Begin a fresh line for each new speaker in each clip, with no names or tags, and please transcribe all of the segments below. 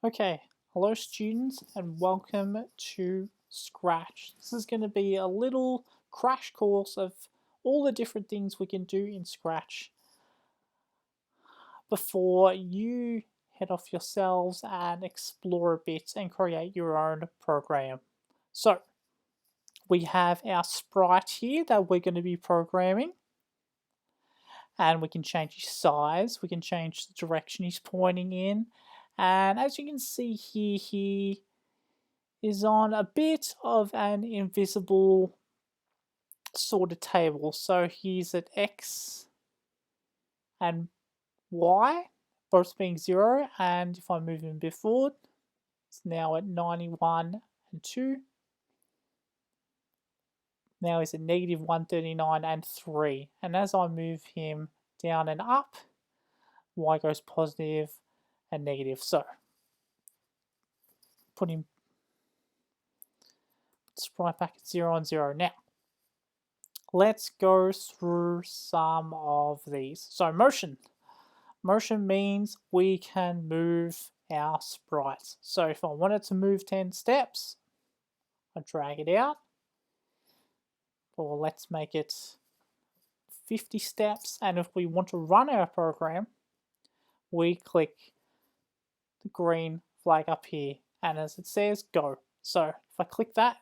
Okay, hello students and welcome to Scratch. This is going to be a little crash course of all the different things we can do in Scratch before you head off yourselves and explore a bit and create your own program. So, we have our sprite here that we're going to be programming, and we can change his size, we can change the direction he's pointing in, and as you can see here, he is on a bit of an invisible sort of table. So he's at X and Y, both being 0, and if I move him a bit forward, it's now at 91 and 2. Now he's at negative 139 and 3. And as I move him down and up, Y goes positive and negative. So put him right back at 0 and 0. Now, let's go through some of these. So motion. Motion means we can move our sprites. So if I wanted to move 10 steps, I drag it out. Or let's make it 50 steps. And if we want to run our program, we click the green flag up here. And as it says, go. So if I click that,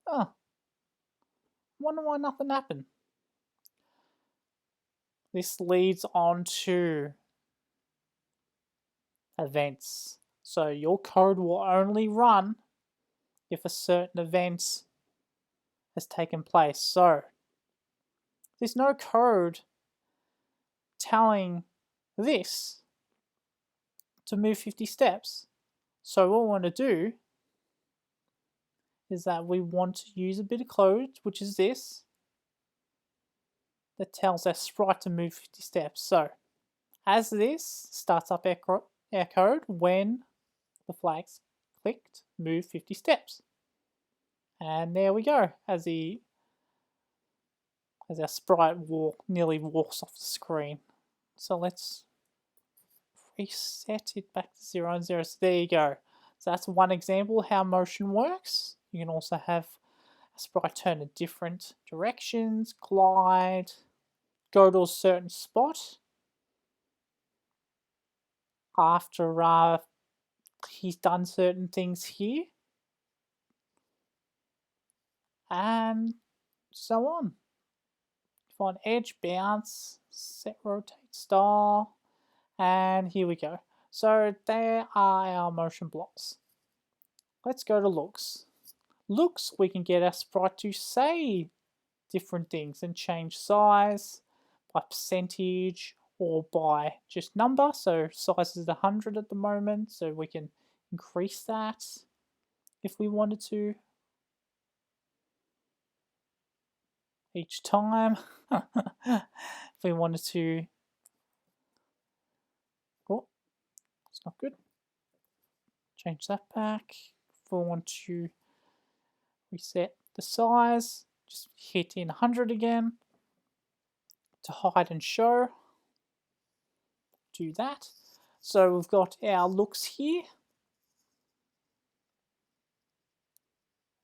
oh, wonder why nothing happened. This leads on to events. So your code will only run if a certain event has taken place. So there's no code telling this to move 50 steps. So what we want to do is that we want to use a bit of code, which is this, that tells our sprite to move 50 steps. So as this starts up our code when the flag's clicked, move 50 steps. And there we go, as our sprite nearly walks off the screen. So let's reset it back to 0 and 0. So there you go. So that's one example how motion works. You can also have a sprite turn in different directions, glide, go to a certain spot after he's done certain things here, and so on. Find edge, bounce, set, rotate, style, and here we go. So there are our motion blocks. Let's go to looks. Looks, we can get our sprite to say different things and change size by percentage or by just number. So size is 100 at the moment, so we can increase that if we wanted to each time. If we wanted to, oh, it's not good. Change that back. If we want to reset the size, just hit in 100 again. To hide and show, do that. So we've got our looks here.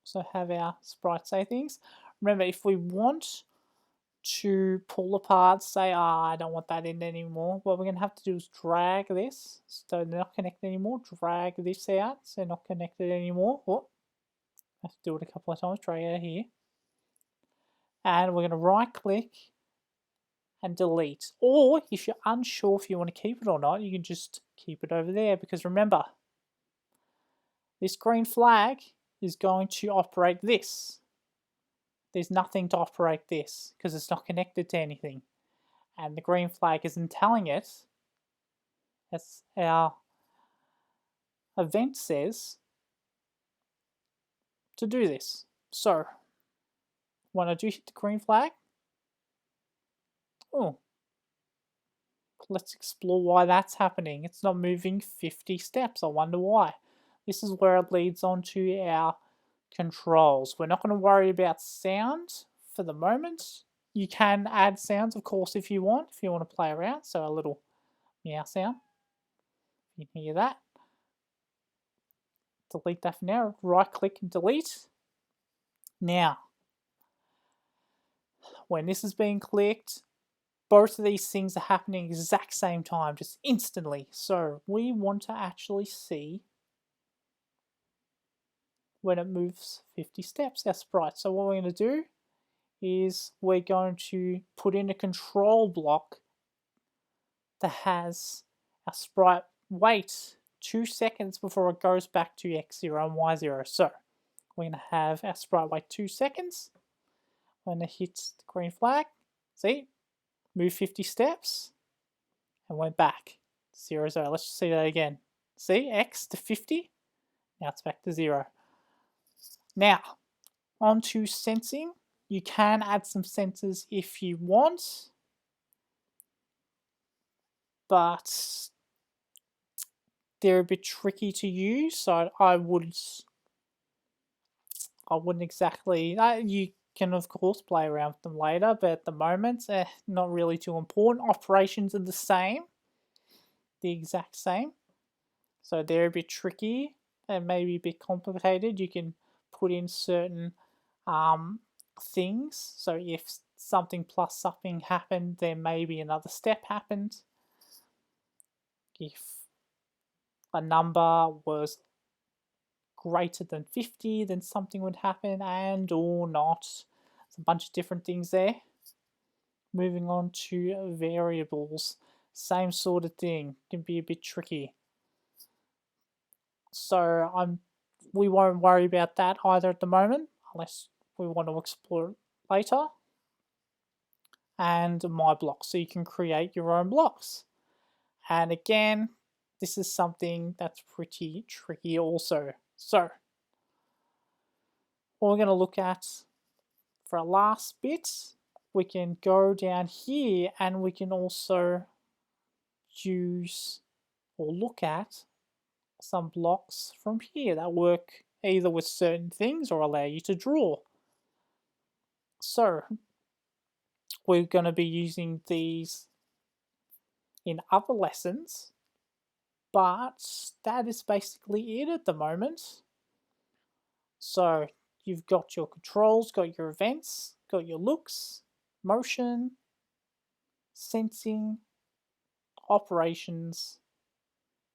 So have our sprite say things. Remember, if we want to pull apart, say, I don't want that in anymore, what we're going to have to do is drag this, so they're not connected anymore, drag this out, so they're not connected anymore. Oh, I have to do it a couple of times, drag it out here. And we're going to right click and delete. Or if you're unsure if you want to keep it or not, you can just keep it over there, because remember, this green flag is going to operate this. There's nothing to operate this because it's not connected to anything. And the green flag isn't telling it, as our event says, to do this. So when I do hit the green flag, oh, let's explore why that's happening. It's not moving 50 steps. I wonder why. This is where it leads on to our controls. We're not going to worry about sound for the moment. You can add sounds, of course, if you want to play around. So a little meow sound. You can hear that. delete that for now. Right click and delete. Now, when this is being clicked, both of these things are happening exact same time, just instantly. So we want to actually see when it moves 50 steps, our sprite. So what we're going to do is we're going to put in a control block that has our sprite wait 2 seconds before it goes back to x0 and y0. So we're going to have our sprite wait 2 seconds. When it hits the green flag, see, move 50 steps and went back 0, 0. Let's just see that again. See, x to 50, now it's back to 0. Now, onto sensing. You can add some sensors if you want, but they're a bit tricky to use, so I wouldn't exactly. You can of course play around with them later, but at the moment, not really too important. Operations are the exact same, so they're a bit tricky and maybe a bit complicated. You can put in certain things, so if something plus something happened, then maybe another step happened. If a number was greater than 50, then something would happen, and or not. It's a bunch of different things there. Moving on to variables, same sort of thing, can be a bit tricky. So we won't worry about that either at the moment, unless we want to explore it later. And my blocks, so you can create your own blocks. And again, this is something that's pretty tricky also. So what we're going to look at for our last bit, we can go down here and we can also use or look at some blocks from here that work either with certain things or allow you to draw. So we're going to be using these in other lessons, but that is basically it at the moment. So you've got your controls, got your events, got your looks, motion, sensing, operations,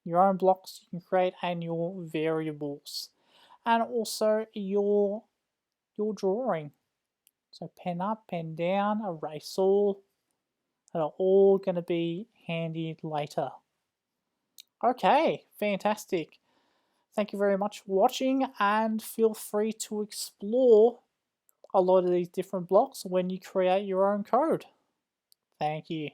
your own blocks you can create, and your variables, and also your drawing. So pen up, pen down, erase all, that are all going to be handy later. Okay, fantastic. Thank you very much for watching, and feel free to explore a lot of these different blocks when you create your own code. Thank you.